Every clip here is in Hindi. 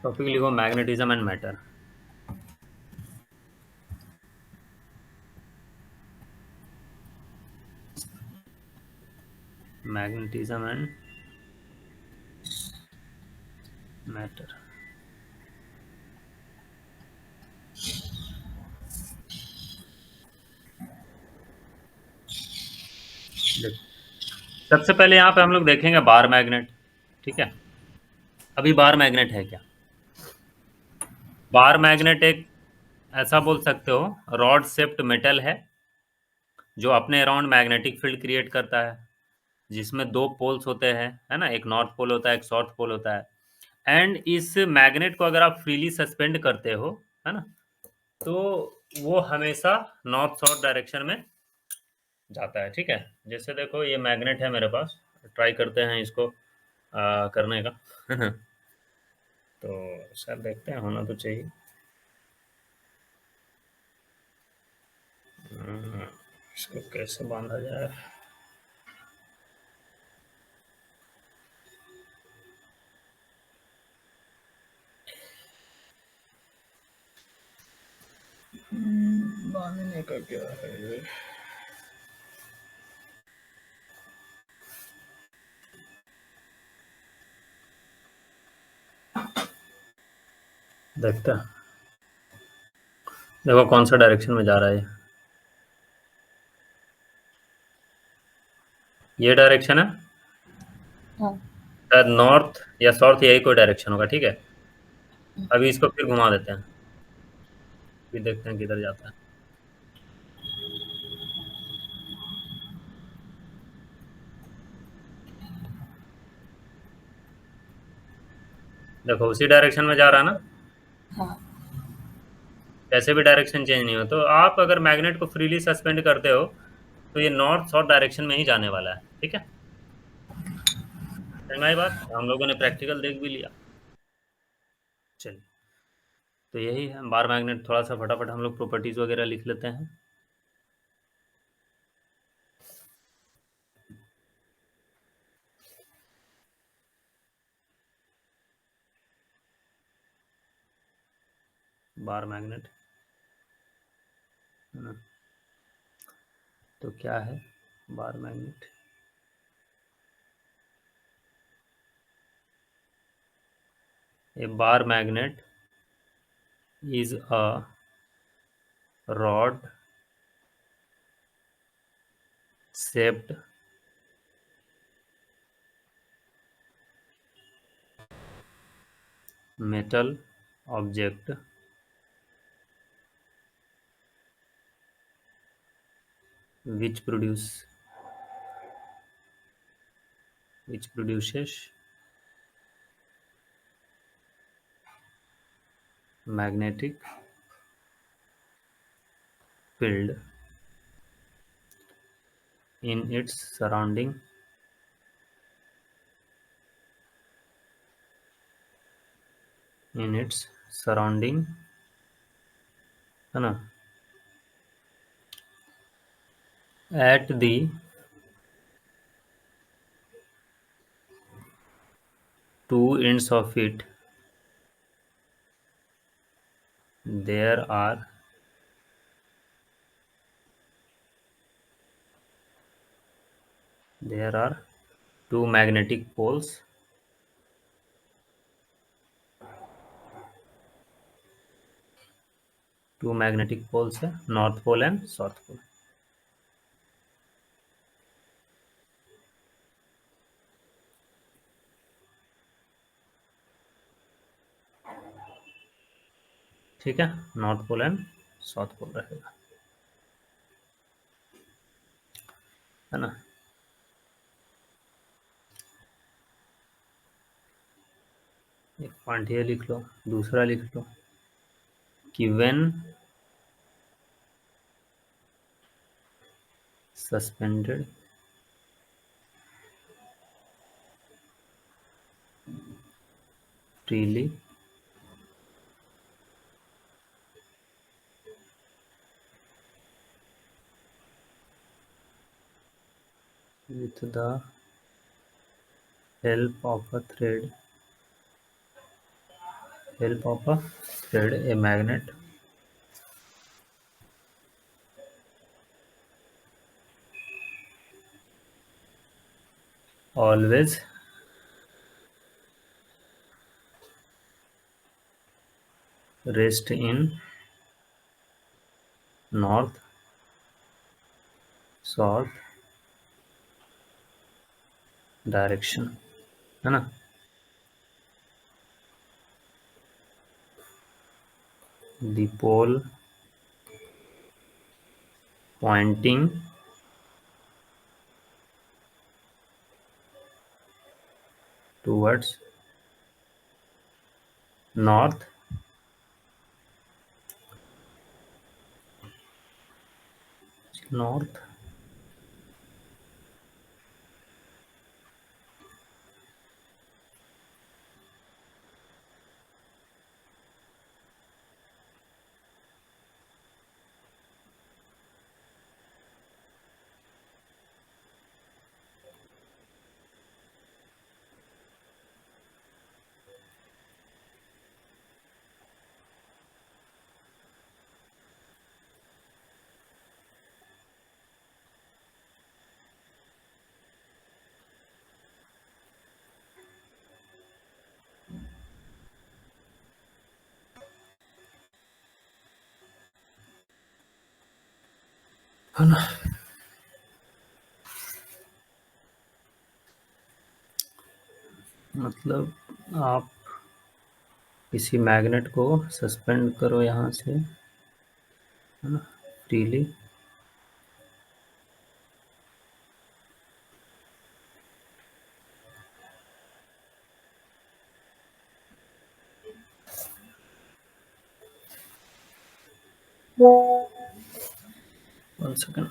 टॉपिक लिखो magnetism and matter. Magnetism and matter. सबसे पहले यहाँ पे हम लोग देखेंगे बार मैग्नेट। ठीक है, अभी बार मैग्नेट है क्या? बार मैग्नेट एक ऐसा बोल सकते हो रॉड शेप्ड मेटल है जो अपने अराउंड मैग्नेटिक फील्ड क्रिएट करता है, जिसमें दो पोल्स होते हैं, है ना, एक नॉर्थ पोल होता है, एक साउथ पोल होता है। एंड इस मैग्नेट को अगर आप फ्रीली सस्पेंड करते हो, है ना, तो वो हमेशा नॉर्थ साउथ डायरेक्शन में जाता है। ठीक है, जैसे देखो ये मैग्नेट है मेरे पास, ट्राई करते हैं इसको करने का। तो सर देखते हैं, होना तो चाहिए। इसको कैसे बांधा जाए? बांधने का क्या है? देखते हैं, देखो कौन सा डायरेक्शन में जा रहा है। ये डायरेक्शन है, हाँ। शायद नॉर्थ या साउथ, यही कोई डायरेक्शन होगा। ठीक है, अभी इसको फिर घुमा देते हैं, फिर देखते हैं किधर जाता है। देखो उसी डायरेक्शन में जा रहा है ना। हाँ। कैसे भी डायरेक्शन चेंज नहीं हो, तो आप अगर मैग्नेट को फ्रीली सस्पेंड करते हो तो ये नॉर्थ साउथ डायरेक्शन में ही जाने वाला है। ठीक है, समझ में आई बात? हम लोगों ने प्रैक्टिकल देख भी लिया। चलिए, तो यही है बार मैग्नेट। थोड़ा सा फटाफट हम लोग प्रॉपर्टीज वगैरह लिख लेते हैं। बार मैग्नेट, है ना, तो क्या है bar magnet? A bar magnet is a rod shaped metal object which produces magnetic field in its surrounding, है ना, at the two ends of it there are two magnetic poles, है, north pole and south pole. ठीक है, north pole and south pole रहेगा, है ना। एक पॉइंट ये लिख लो, दूसरा लिख लो कि when suspended freely with the help of a thread help of a thread, a magnet always rest in north south direction, है ना। The pole pointing towards north north है ना। मतलब आप किसी मैग्नेट को सस्पेंड करो यहाँ से, है ना, फ्रीली, 1 सेकेंड।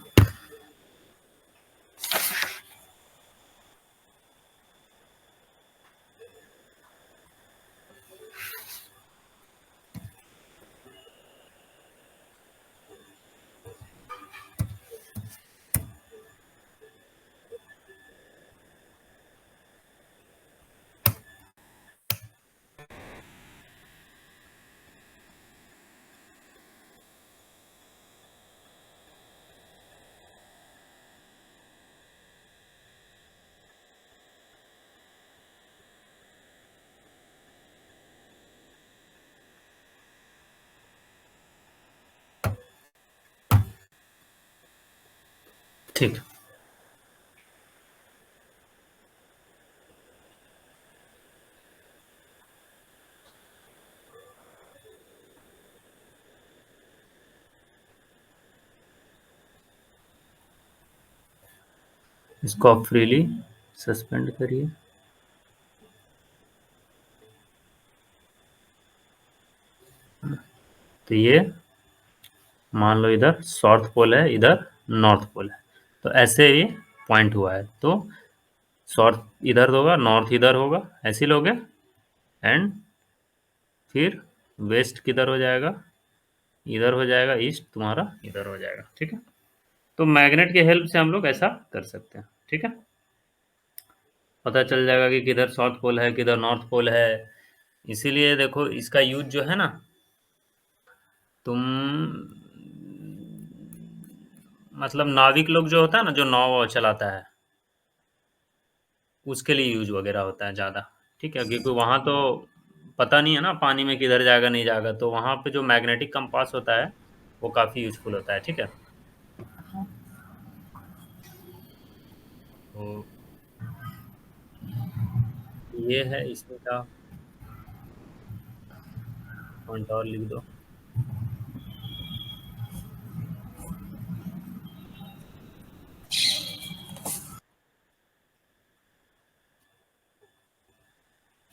ठीक, इसको आप फ्रीली सस्पेंड करिए। तो ये मान लो इधर साउथ पोल है, इधर नॉर्थ पोल है, तो ऐसे ये पॉइंट हुआ है, तो साउथ इधर होगा, नॉर्थ इधर होगा, ऐसे ही लोगे। एंड फिर वेस्ट किधर हो जाएगा, इधर हो जाएगा, ईस्ट तुम्हारा इधर हो जाएगा, ठीक है। तो मैग्नेट के हेल्प से हम लोग ऐसा कर सकते हैं, ठीक है। पता चल जाएगा कि किधर साउथ पोल है, किधर नॉर्थ पोल है। इसीलिए देखो इसका यूज जो है ना, तुम मतलब नाविक लोग जो होता है ना, जो नाव चलाता है, उसके लिए यूज वगैरह होता है ज़्यादा, ठीक है। क्योंकि वहाँ तो पता नहीं है ना पानी में किधर जाएगा नहीं जाएगा, तो वहाँ पे जो मैग्नेटिक कंपास होता है वो काफ़ी यूजफुल होता है, ठीक है। तो ये है इसमें का पॉइंट, और लिख दो।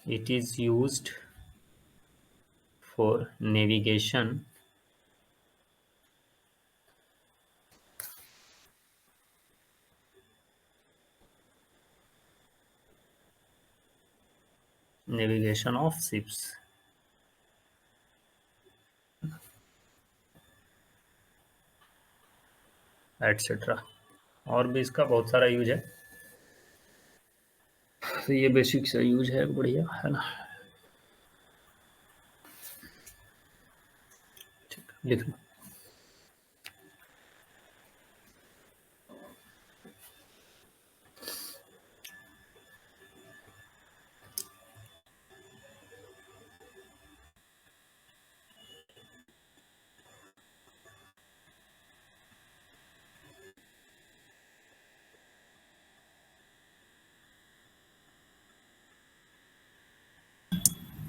It is used for navigation navigation of ships, etcetera. और भी इसका बहुत सारा यूज है, तो ये बेसिक सा यूज है, बढ़िया है ना। लिख लो।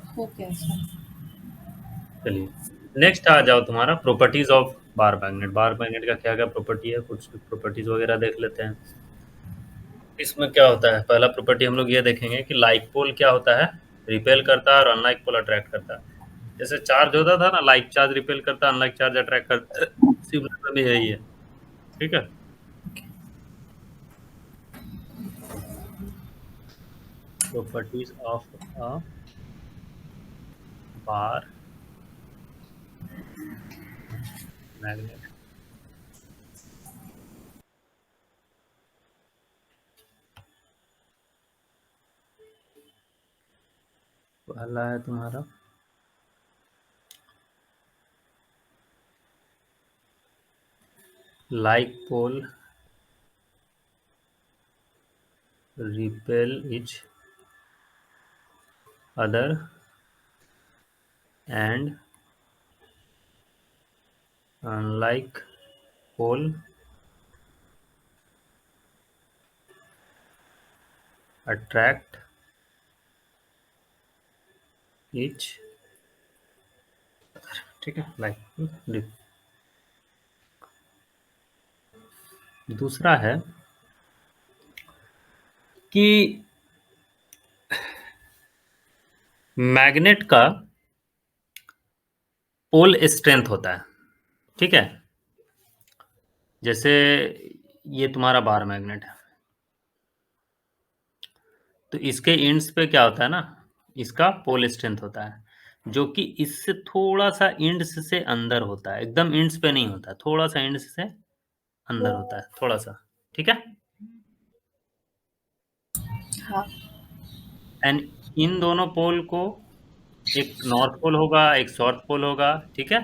हो गया सर। चलिए, नेक्स्ट आ जाओ तुम्हारा properties of bar magnet. Bar magnet का क्या क्या प्रॉपर्टी है, कुछ प्रॉपर्टीज वगैरह देख लेते हैं। इसमें क्या होता है, पहला प्रॉपर्टी हम लोग ये देखेंगे कि लाइक पोल क्या होता है, रिपेल करता है, और अनलाइक पोल अट्रैक्ट करता है। जैसे चार्ज होता था ना, लाइक चार्ज रिपेल करता है, अनलाइक चार्ज अट्रैक्ट करता है, सिमिलर भी यही है। ठीक है। Properties of a bar magnet. पहला है तुम्हारा like pole repel each other and unlike pole attract each। ठीक है, लाइक। दूसरा है कि मैग्नेट का पोल स्ट्रेंथ होता है। ठीक है, जैसे ये तुम्हारा बार मैग्नेट है, तो इसके इंड्स पे क्या होता है ना, इसका पोल स्ट्रेंथ होता है, जो कि इससे थोड़ा सा इंड्स से अंदर होता है, एकदम इंड्स पे नहीं होता, थोड़ा सा इंड्स से अंदर होता है, थोड़ा सा। ठीक है। हाँ। एंड इन दोनों पोल को, एक नॉर्थ पोल होगा, एक साउथ पोल होगा। ठीक है,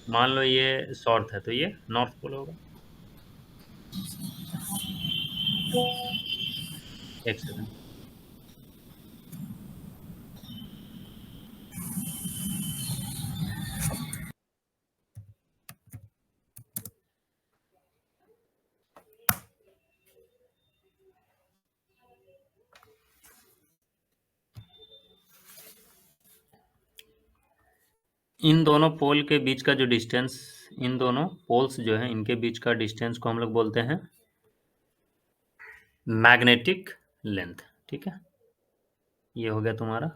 मान लो ये साउथ है तो ये नॉर्थ पोल होगा। एक सेकंड। इन दोनों पोल के बीच का जो डिस्टेंस, इन दोनों पोल्स जो है इनके बीच का डिस्टेंस को हम लोग बोलते हैं मैग्नेटिक लेंथ। ठीक है, ये हो गया तुम्हारा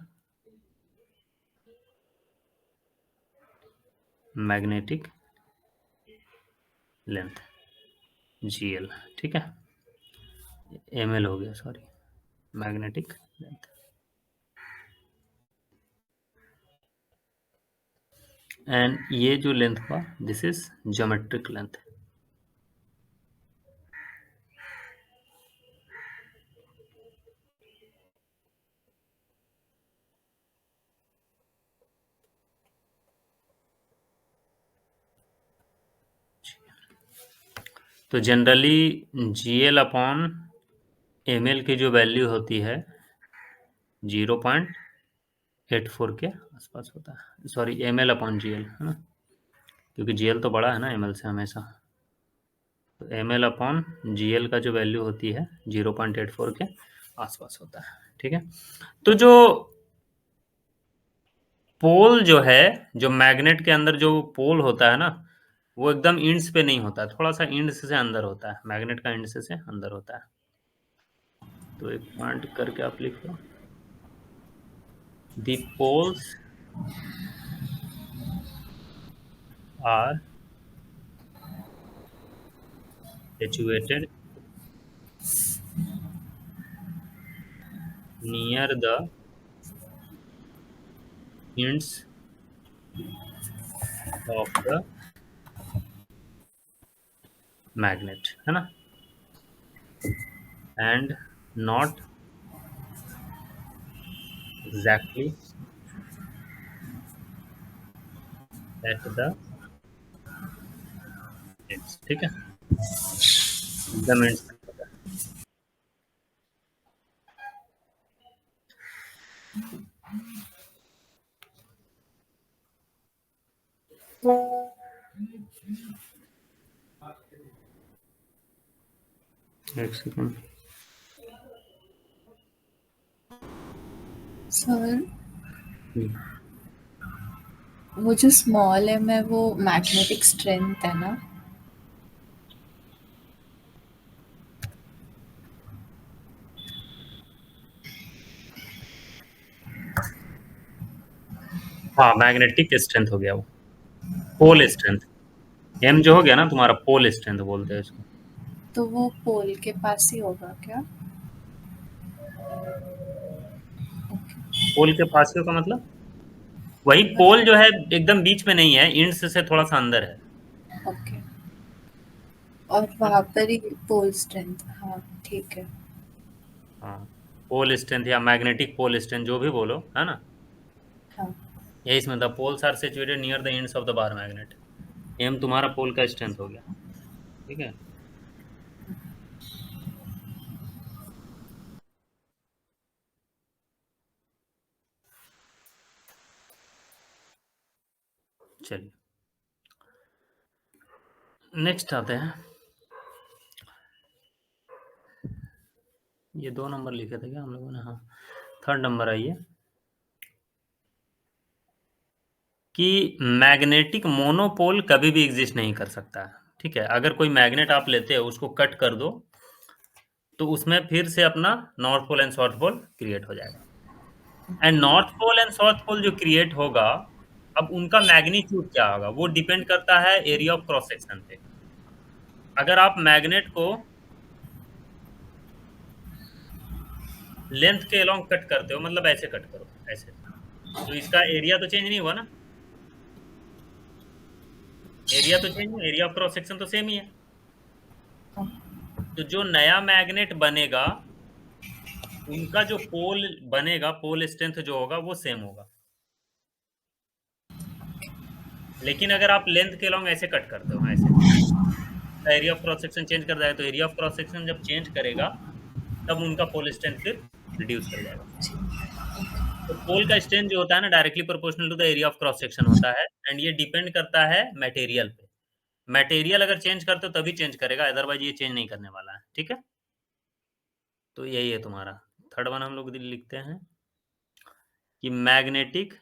मैग्नेटिक लेंथ, जीएल। ठीक है, एमएल हो गया, सॉरी, मैग्नेटिक लेंथ। एंड ये जो लेंथ हुआ, दिस इज ज्योमेट्रिक लेंथ। तो जनरली जीएल अपॉन एमएल की जो वैल्यू होती है 0.84 के आसपास होता है, सॉरी एमएल अपॉन जीएल, है ना, क्योंकि जीएल तो बड़ा है ना एमएल से हमेशा। तो एमएल अपॉन जीएल का जो वैल्यू होती है 0.84 के आसपास होता है। ठीक है, तो जो पोल जो है, जो मैग्नेट के अंदर जो पोल होता है ना, वो एकदम इंड्स पे नहीं होता है, थोड़ा सा इंड्स से अंदर होता है, मैग्नेट का इंड्स से अंदर होता है। तो एक पॉइंट करके आप लिख लो, the poles are situated near the ends of the magnet, है ना, and not exactly at the ठीक है, एकदम एंड। एक सेकंड। सर, वो जो स्मॉल एम है वो मैग्नेटिक स्ट्रेंथ है ना? हाँ, मैग्नेटिक स्ट्रेंथ हो गया वो, पोल स्ट्रेंथ। एम जो हो गया ना तुम्हारा, पोल स्ट्रेंथ बोलते हैं इसको। तो वो पोल के पास ही होगा क्या? पोल के पास का मतलब वही, पोल मतलब जो है एकदम बीच में नहीं है, इंड्स से थोड़ा सा अंदर है। ओके, और हाँ, वहाँ पर ही पोल स्ट्रेंथ, हाँ ठीक है। हाँ, पोल स्ट्रेंथ या मैग्नेटिक पोल स्ट्रेंथ जो भी बोलो, है ना। हाँ, यही इसमें the poles are situated near the ends of the bar magnet. M तुम्हारा पोल का स्ट्रेंथ हो गया, ठीक है। चलिए नेक्स्ट आते हैं। ये 2 नंबर लिखे थे क्या हम लोगों ने? हाँ, थर्ड नंबर आइए कि मैग्नेटिक मोनोपोल कभी भी एग्जिस्ट नहीं कर सकता है। ठीक है, अगर कोई मैग्नेट आप लेते हो, उसको कट कर दो, तो उसमें फिर से अपना north pole and south pole create हो जाएगा। And north pole and south pole जो क्रिएट होगा, अब उनका मैग्नीट्यूड क्या होगा वो डिपेंड करता है एरिया ऑफ क्रॉस सेक्शन पे। अगर आप मैग्नेट को लेंथ के अलोंग कट करते हो, मतलब ऐसे कट करो, ऐसे, तो इसका एरिया तो चेंज नहीं हुआ ना। एरिया तो चेंज नहीं, एरिया ऑफ क्रॉस सेक्शन तो सेम ही है। तो जो नया मैग्नेट बनेगा, उनका जो पोल बनेगा, पोल स्ट्रेंथ जो होगा वो सेम होगा। लेकिन अगर आप लेंथ के लॉन्ग ऐसे कट करते हो, ऐसे, area of cross section change कर जाएगा। तो एरिया ऑफ क्रॉस सेक्शन जब चेंज करेगा, तब उनका पोल स्ट्रेंथ फिर रिड्यूस कर जाएगा। तो पोल का स्ट्रेंथ जो होता है ना, directly proportional to the area of cross section होता है। एंड ये डिपेंड करता है मटेरियल पे। मटेरियल अगर चेंज करते हो तभी चेंज करेगा, अदरवाइज ये चेंज नहीं करने वाला है। ठीक है, तो यही है तुम्हारा थर्ड वन। हम लोग लिखते हैं कि magnetic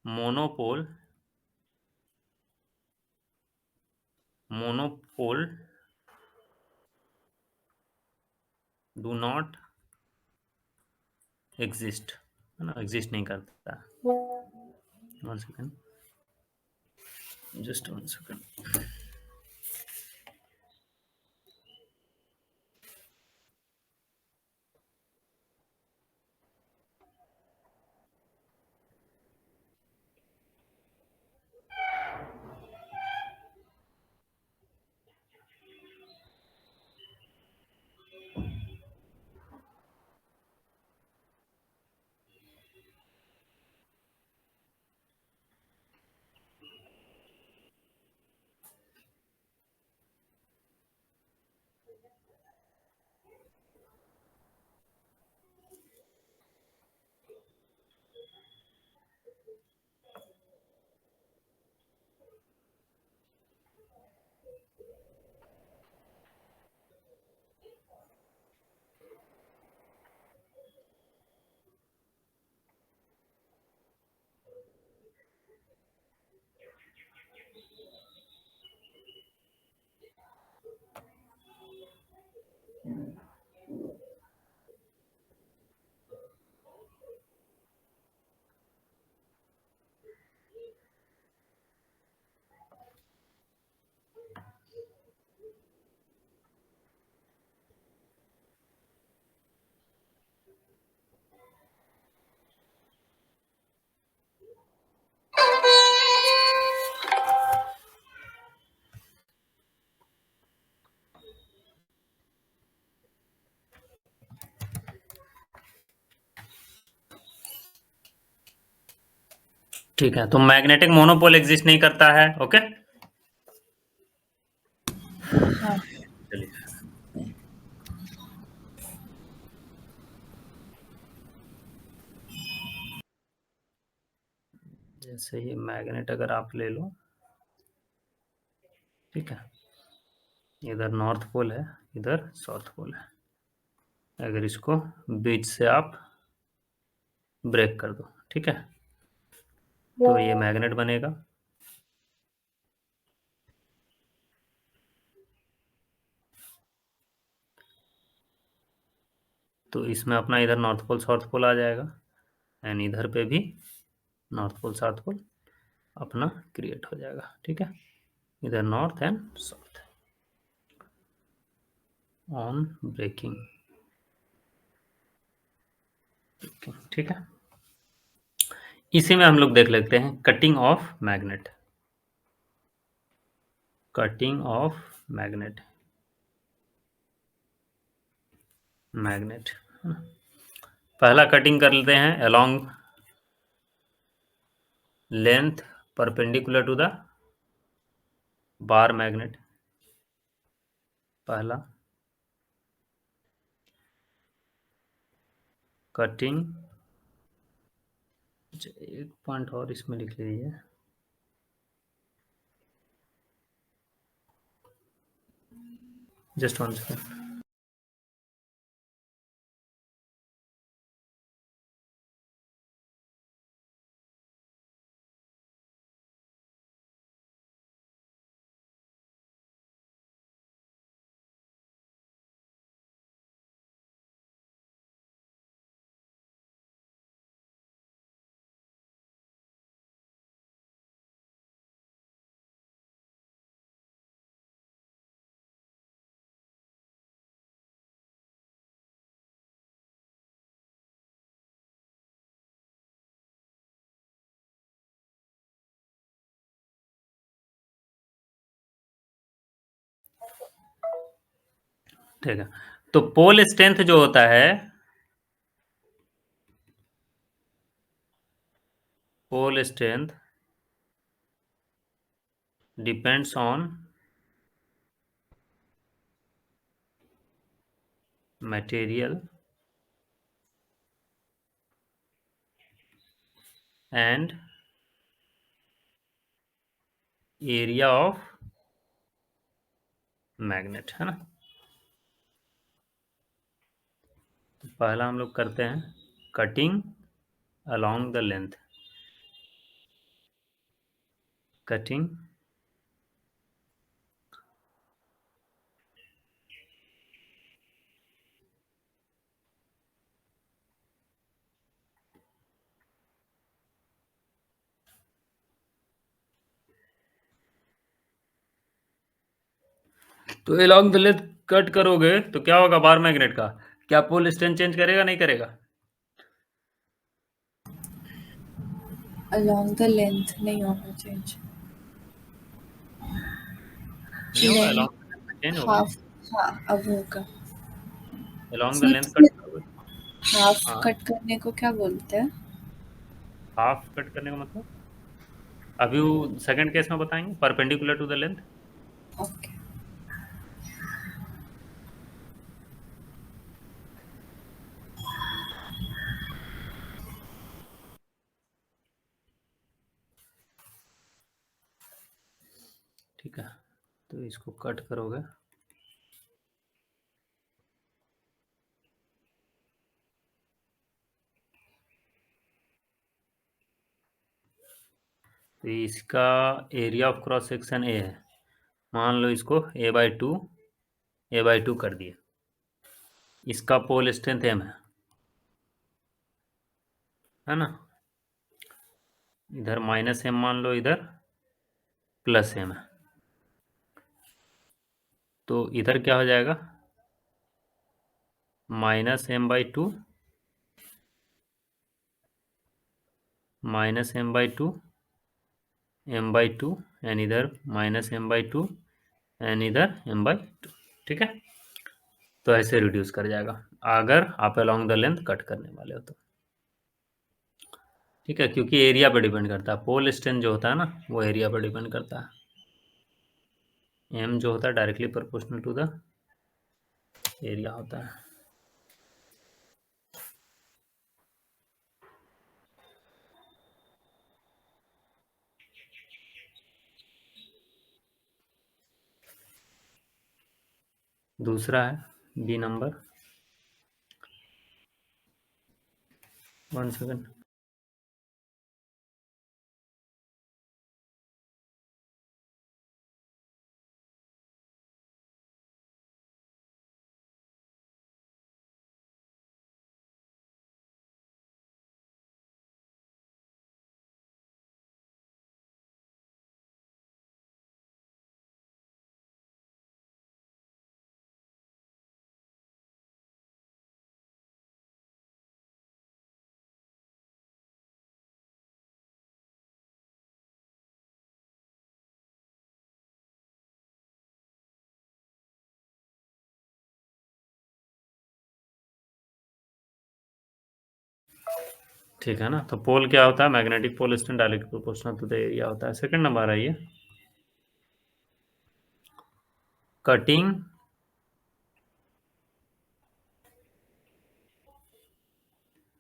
monopole, monopole do not exist, है ना, एग्जिस्ट नहीं करता। 1 सेकेंड, जस्ट 1 सेकेंड। ठीक है, तो मैग्नेटिक मोनोपोल एग्जिस्ट नहीं करता है। ओके, हाँ। चलिए। जैसे ये मैग्नेट अगर आप ले लो, ठीक है, इधर नॉर्थ पोल है, इधर साउथ पोल है। अगर इसको बीच से आप ब्रेक कर दो, ठीक है, तो ये मैग्नेट बनेगा। तो इसमें अपना इधर नॉर्थ पोल साउथ पोल आ जाएगा, एंड इधर पे भी नॉर्थ पोल साउथ पोल अपना क्रिएट हो जाएगा। ठीक है, इधर north and south on breaking. ठीक है, इसी में हम लोग देख लेते हैं cutting of magnet. Cutting of magnet, magnet पहला कटिंग कर लेते हैं along length perpendicular to the bar magnet. पहला कटिंग, एक पॉइंट और इसमें लिख लीजिए, जस्ट वन सेकेंड। ठीक है, तो पोल स्ट्रेंथ जो होता है, pole strength depends on material and area of magnet, है ना। तो पहला हम लोग करते हैं cutting along the length, cutting तो अलोंग द लेंथ कट करोगे तो क्या होगा बार मैग्नेट का, क्या पोल स्ट्रेंथ चेंज करेगा नहीं करेगा? अलोंग द लेंथ नहीं होगा चेंज। नहीं होगा, लेंथ अलोंग चेंज होगा। हाफ। हाँ, अब होगा। अलोंग द लेंथ कट सिर्फ करोगे, हाफ हाँ, कट करने को क्या बोलते हैं? हाफ कट करने का मतलब अभी वो सेकंड केस में बताएंगे, perpendicular to the length. Okay. ठीक है, तो इसको कट करोगे, तो इसका area of cross section A है, मान लो इसको ए बाई टू कर दिए। इसका पोल स्ट्रेंथ एम है ना, इधर माइनस एम मान लो, इधर प्लस एम है, तो इधर क्या हो जाएगा, minus M by two, minus M by two, M by two, and इधर minus M by two, and इधर एम बाई टू। ठीक है, तो ऐसे रिड्यूस कर जाएगा अगर आप अलोंग द लेंथ कट करने वाले हो तो। ठीक है, क्योंकि एरिया पे डिपेंड करता है। पोल स्ट्रेंथ जो होता है ना, वो एरिया पर डिपेंड करता है। एम जो होता है directly proportional to the area होता है। दूसरा है बी नंबर, 1 सेकेंड। ठीक है ना, तो पोल क्या होता है? Magnetic pole strength directly proportional to the area होता है। सेकंड नंबर आइए, cutting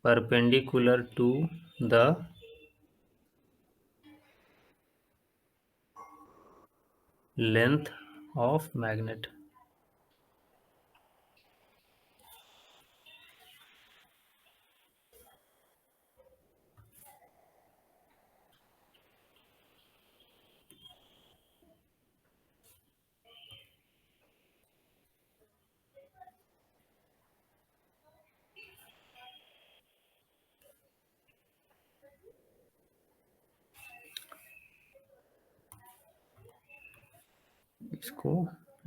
perpendicular to the length of magnet। इसको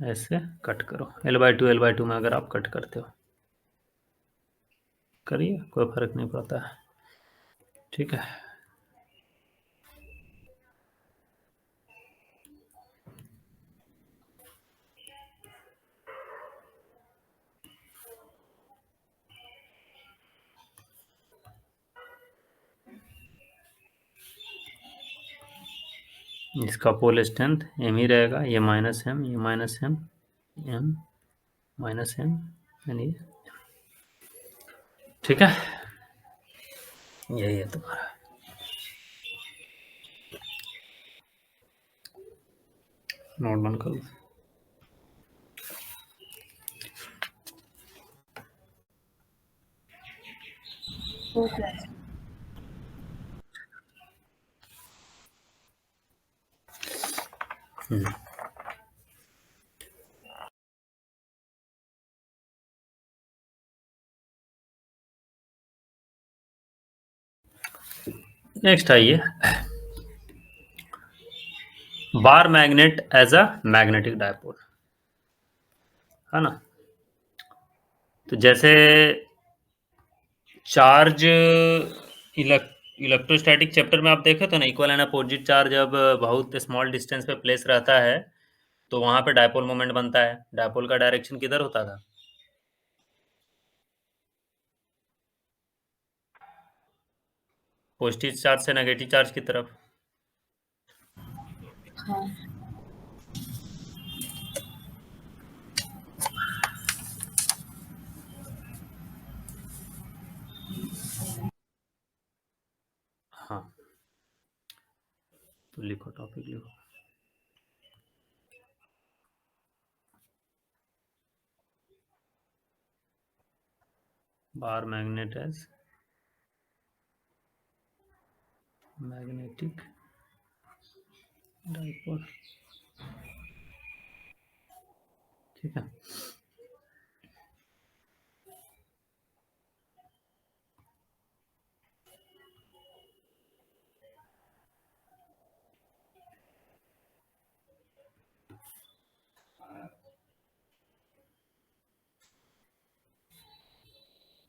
ऐसे कट करो, L/2 में अगर आप कट करते हो, करिए, कोई फर्क नहीं पड़ता है। ठीक है, इसका पोल स्ट्रेंथ एम ही रहेगा, ये माइनस एम, ये minus M, M minus M, यानी ठीक है, यही है तुम्हारा। नोट बंद करो। हो गया। नेक्स्ट आइए, bar magnet as a magnetic dipole, है ना। तो जैसे चार्ज इलेक्ट्रोस्टैटिक चैप्टर में आप देखे तो ना, इक्वल एंड अपोजिट चार्ज जब बहुत स्मॉल डिस्टेंस पे प्लेस रहता है तो वहां पे डायपोल मोमेंट बनता है। डायपोल का डायरेक्शन किधर होता था? पॉजिटिव चार्ज से नेगेटिव चार्ज की तरफ। हाँ। हाँ, तो लिखो, टॉपिक लिखो, bar magnet as magnetic dipole. ठीक है,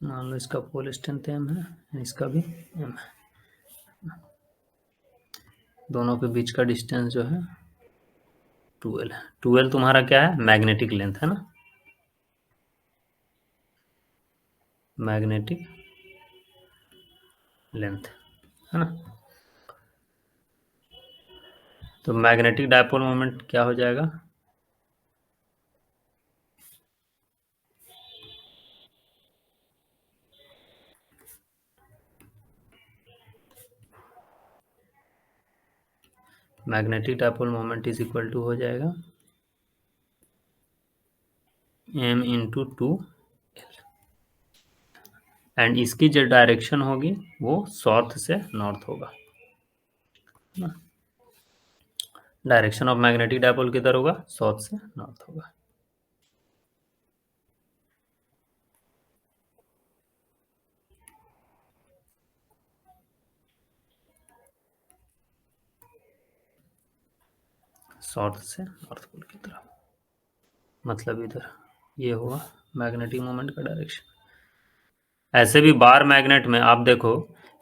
मान लो इसका पोल स्ट्रेंथ एम है, इसका भी एम है, दोनों के बीच का डिस्टेंस जो है 12 है। 12 तुम्हारा क्या है? मैग्नेटिक लेंथ है ना, मैग्नेटिक लेंथ। है ना। तो मैग्नेटिक डायपोल मोमेंट क्या हो जाएगा, magnetic dipole moment is equal to हो जाएगा m इंटू 2, एंड इसकी जो डायरेक्शन होगी वो साउथ से नॉर्थ होगा। डायरेक्शन ऑफ मैग्नेटिक डायपोल किधर होगा, साउथ से नॉर्थ होगा। साउथ से नॉर्थ पोल की तरफ, मतलब इधर ये होगा मैग्नेटिक मोमेंट का डायरेक्शन। ऐसे भी बार मैग्नेट में आप देखो,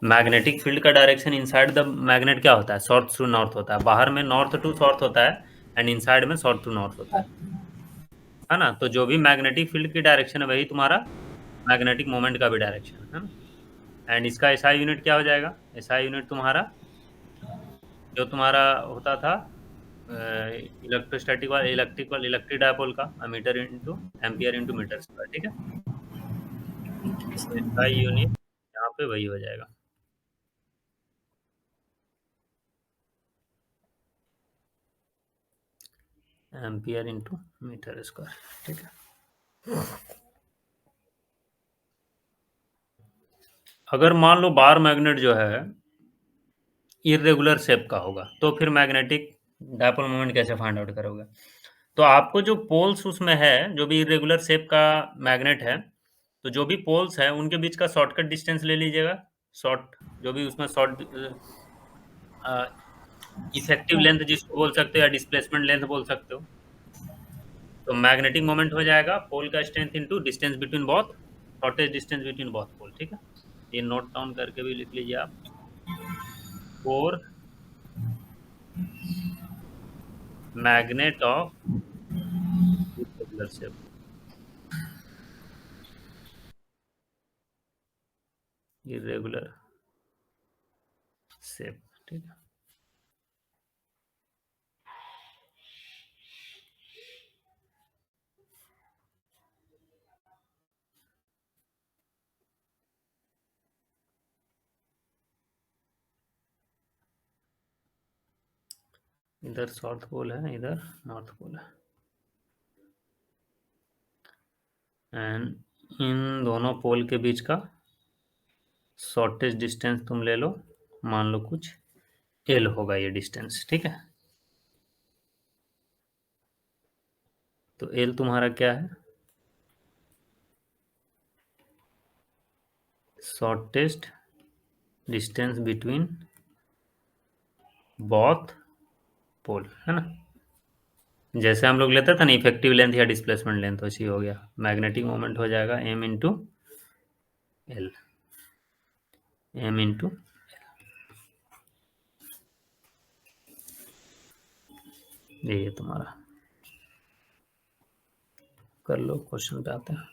मैग्नेटिक फील्ड का डायरेक्शन इनसाइड द मैग्नेट क्या होता है, साउथ टू नॉर्थ होता है। बाहर में नॉर्थ टू साउथ होता है, एंड इनसाइड में साउथ टू नॉर्थ होता है ना। तो जो भी मैग्नेटिक फील्ड की डायरेक्शन है वही तुम्हारा मैग्नेटिक मोमेंट का भी डायरेक्शन है ना। एंड इसका एसआई यूनिट क्या हो जाएगा, एसआई यूनिट तुम्हारा जो तुम्हारा होता था इलेक्ट्रोस्टैटिक वाला, इलेक्ट्रिक डायपोल का metre into ampere into metre square, ठीक है। तो एसआई यूनिट यहाँ पे वही हो जाएगा। एम्पियर इंटू मीटर स्क्वायर, ठीक है। अगर मान लो बार मैग्नेट जो है इरेगुलर शेप का होगा तो फिर मैग्नेटिक डायपोल मोमेंट कैसे फाइंड आउट करोगे। तो आपको जो पोल्स उसमें है, जो भी इरेगुलर शेप का मैग्नेट है, तो जो भी पोल्स है उनके बीच का शॉर्टकट डिस्टेंस ले लीजिएगा। शॉर्ट जो भी उसमें शॉर्ट इफेक्टिव लेंथ जिसको बोल सकते हो या डिस्प्लेसमेंट लेंथ बोल सकते हो। तो मैग्नेटिक मोमेंट हो जाएगा पोल का strength into distance between both, shortest distance between both pole, ठीक है। ये नोट डाउन करके भी लिख लीजिए आप, 4 magnet of irregular shape, irregular shape, ठीक है। इधर साउथ पोल है, इधर नॉर्थ पोल है, एंड इन दोनों पोल के बीच का शॉर्टेस्ट डिस्टेंस तुम ले लो, मान लो कुछ एल होगा ये डिस्टेंस, ठीक है। तो एल तुम्हारा क्या है, shortest distance between both pole, है ना। जैसे हम लोग लेते थे ना इफेक्टिव लेंथ या डिस्प्लेसमेंट लेंथ, वैसे ही हो गया। मैग्नेटिक मोमेंट हो जाएगा M into L, M into ये तुम्हारा, कर लो, क्वेश्चन पे आते हैं।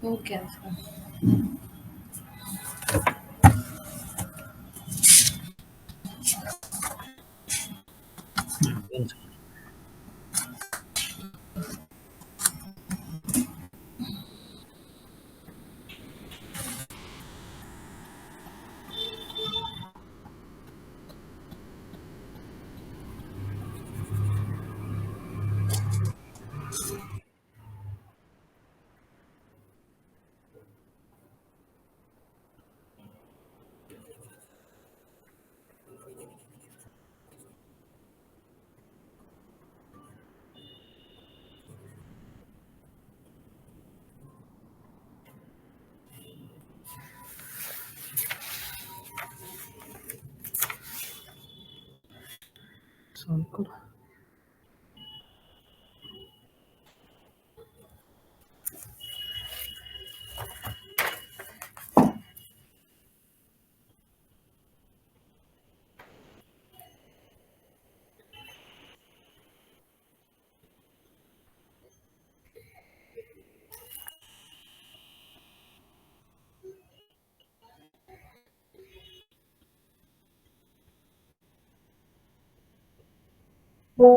वो क्या था? थर्ड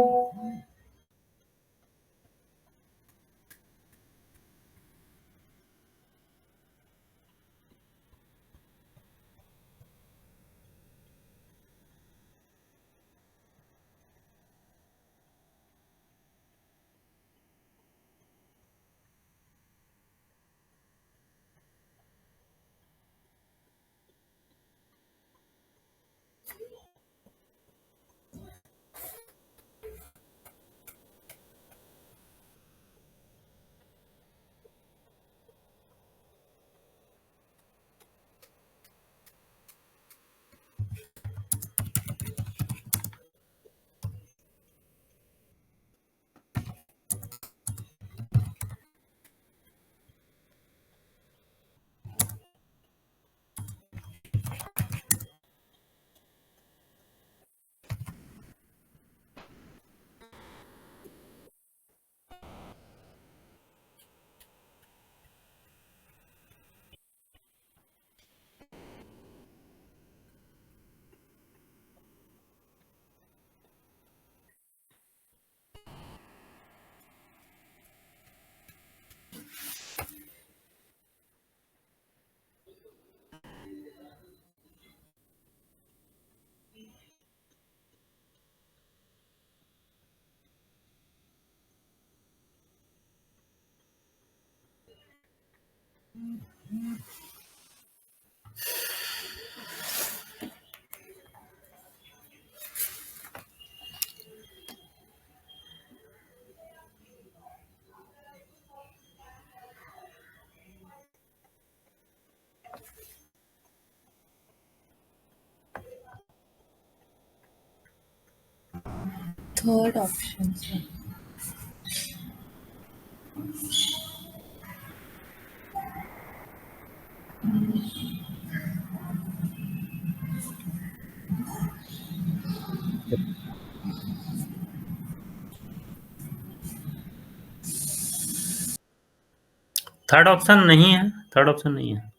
ऑप्शन से। थर्ड ऑप्शन नहीं है, थर्ड ऑप्शन नहीं है।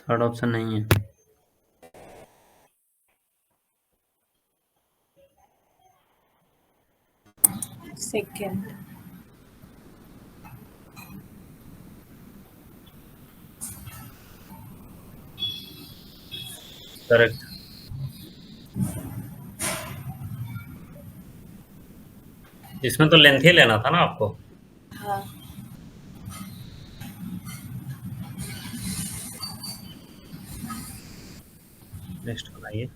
थर्ड ऑप्शन नहीं है। सेकंड। करेक्ट। इसमें तो लेंथ ही लेना था ना आपको। हाँ। नेक्स्ट बनाइए।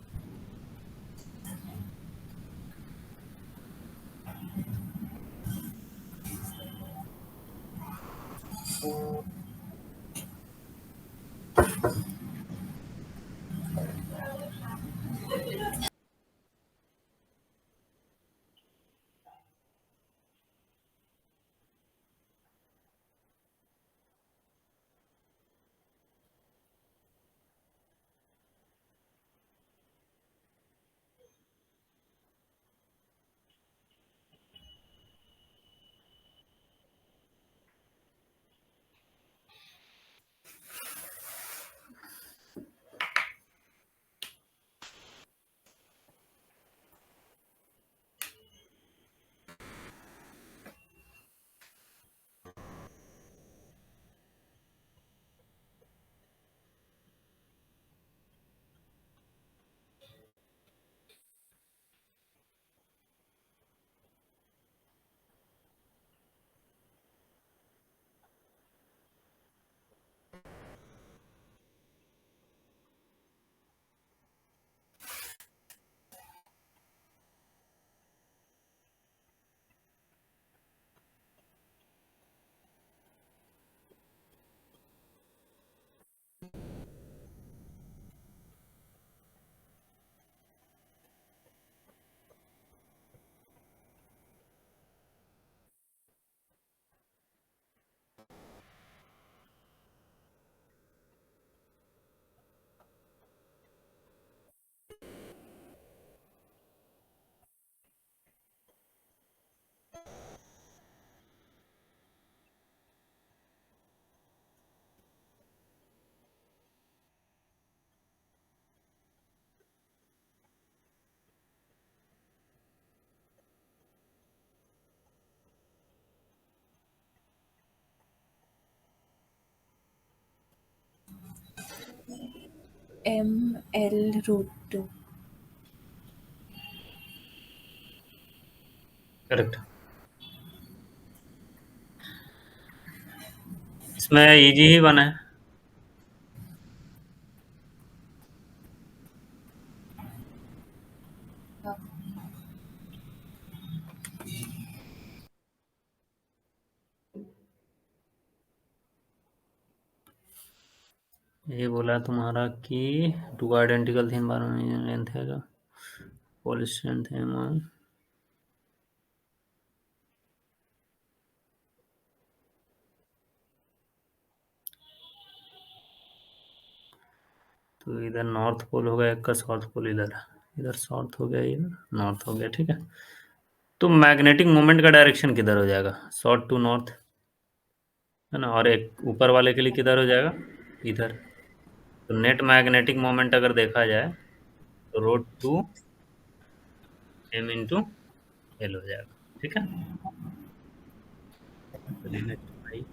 ml√2। करेक्ट। इसमें इजी ही बना है। ये बोला तुम्हारा कि टू आइडेंटिकल थीम बारह लेंथ है जो पॉलिस्टाइन थीम। तो इधर नॉर्थ पोल हो गया, एक का साउथ पोल इधर, इधर साउथ हो गया, इधर नॉर्थ हो गया, ठीक है। तो मैग्नेटिक मोमेंट का डायरेक्शन किधर हो जाएगा? साउथ टू नॉर्थ, है ना। और एक ऊपर वाले के लिए किधर हो जाएगा? इधर। तो नेट मैग्नेटिक मोमेंट अगर देखा जाए तो √2m × L हो जाएगा, ठीक है। चलिए नेक्स्ट भाई।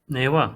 नहीं हुआ?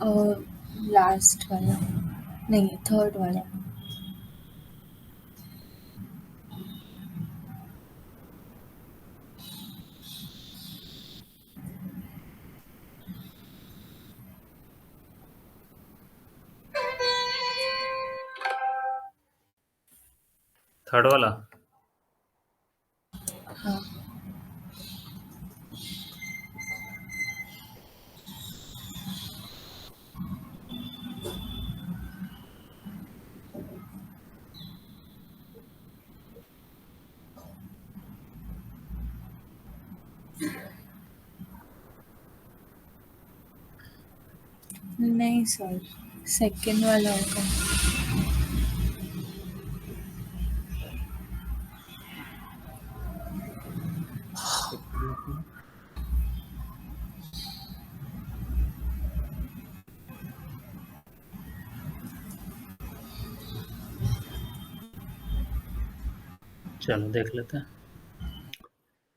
लास्ट वाला नहीं, थर्ड वाला। थर्ड वाला। हाँ। नहीं सर, सेकंड वाला होगा। चलो देख लेते हैं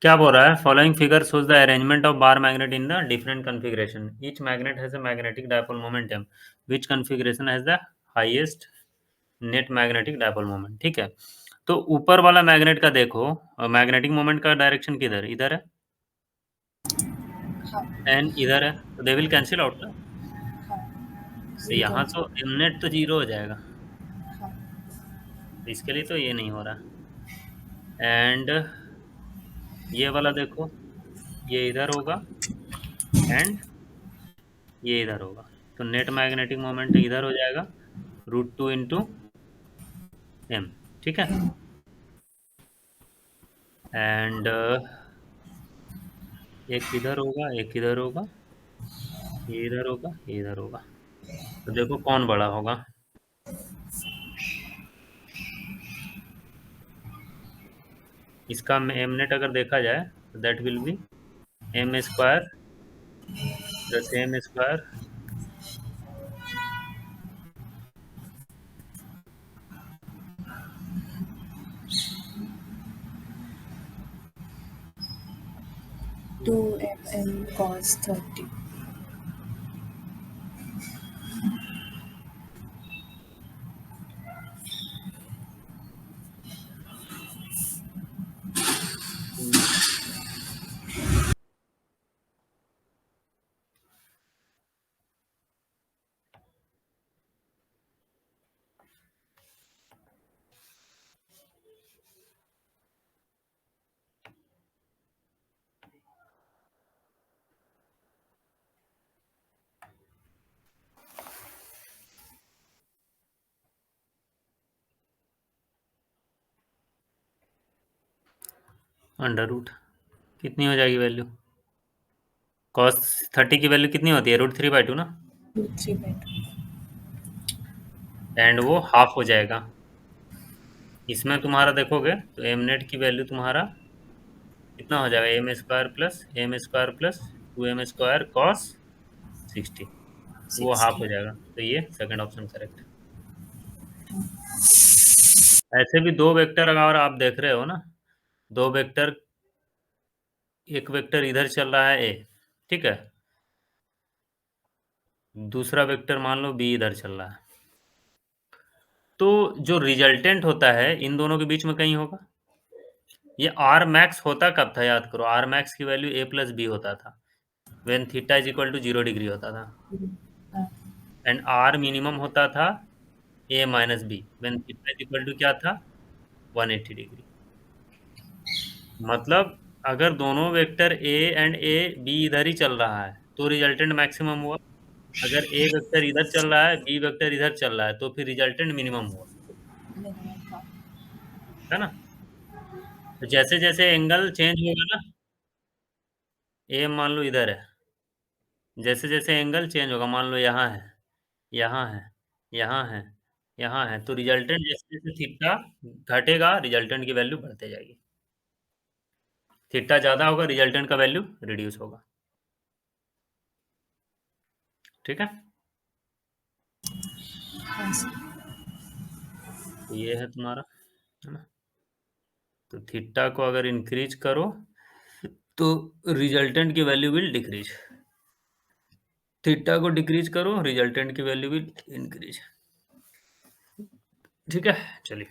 क्या बोल रहा है। Following figure shows the arrangement of bar magnet in the different configuration. Each magnet has a magnetic dipole moment m. Which configuration has the highest net magnetic dipole moment? ठीक है, तो ऊपर वाला मैग्नेट का देखो, मैग्नेटिक मोमेंट का डायरेक्शन किधर, इधर है, हाँ। एन इधर है, तो दे विल कैंसिल आउट ना। हाँ। तो जीरो। यहाँ तो एम नेट तो जीरो हो जाएगा, हाँ। तो इसके लिए तो ये नहीं हो रहा। एंड ये वाला देखो, ये इधर होगा एंड ये इधर होगा, तो नेट मैग्नेटिक मोमेंट इधर हो जाएगा, √2 × m। ठीक है, एंड एक इधर होगा, एक इधर होगा, ये इधर होगा, ये इधर होगा, तो देखो कौन बड़ा होगा। इसका एम नेट अगर देखा जाए तो that will be m² + m²। 2 mm cos 30। Under root कितनी हो जाएगी वैल्यू, cos 30 की वैल्यू कितनी होती है, √3/2 ना, 2 3/2। एंड वो हाफ हो जाएगा। इसमें तुम्हारा देखोगे तो एम नेट की वैल्यू तुम्हारा कितना हो जाएगा, m² + m² + 2m² cos 60, वो हाफ 60। हो जाएगा, तो ये सेकंड ऑप्शन करेक्ट है। ऐसे भी दो वेक्टर अगर आप देख रहे हो ना, दो वेक्टर, एक वेक्टर इधर चल रहा है ए, ठीक है, दूसरा वेक्टर मान लो बी इधर चल रहा है, तो जो रिजल्टेंट होता है इन दोनों के बीच में कहीं होगा। ये आर मैक्स होता कब था, याद करो, आर मैक्स की वैल्यू a + b होता था व्हेन θ = 0 डिग्री होता था, हाँ। एंड आर मिनिमम होता था a - b व्हेन θ क्या था, 180 डिग्री। मतलब अगर दोनों vector A and A B इधर ही चल रहा है तो रिजल्टेंट मैक्सिमम हुआ, अगर ए वेक्टर इधर चल रहा है, बी वेक्टर इधर चल रहा है, तो फिर रिजल्टेंट मिनिमम हुआ, मिनिमम। हाँ। है ना। तो जैसे जैसे एंगल चेंज होगा ना, ए मान लो इधर है, जैसे जैसे एंगल चेंज होगा, मान लो यहाँ है, यहाँ है, यहाँ है, यहाँ है, तो रिजल्टेंट जैसे जैसे थीटा घटेगा रिजल्टेंट की वैल्यू बढ़ते जाएगी, थीटा ज्यादा होगा रिजल्टेंट का वैल्यू रिड्यूस होगा। ठीक है, हाँ सर। तो ये है तुम्हारा, है ना। तो थीटा को अगर इंक्रीज करो तो रिजल्टेंट की वैल्यू विल डिक्रीज। थीटा को डिक्रीज करो, रिजल्टेंट की वैल्यू भी इंक्रीज। ठीक है, चलिए।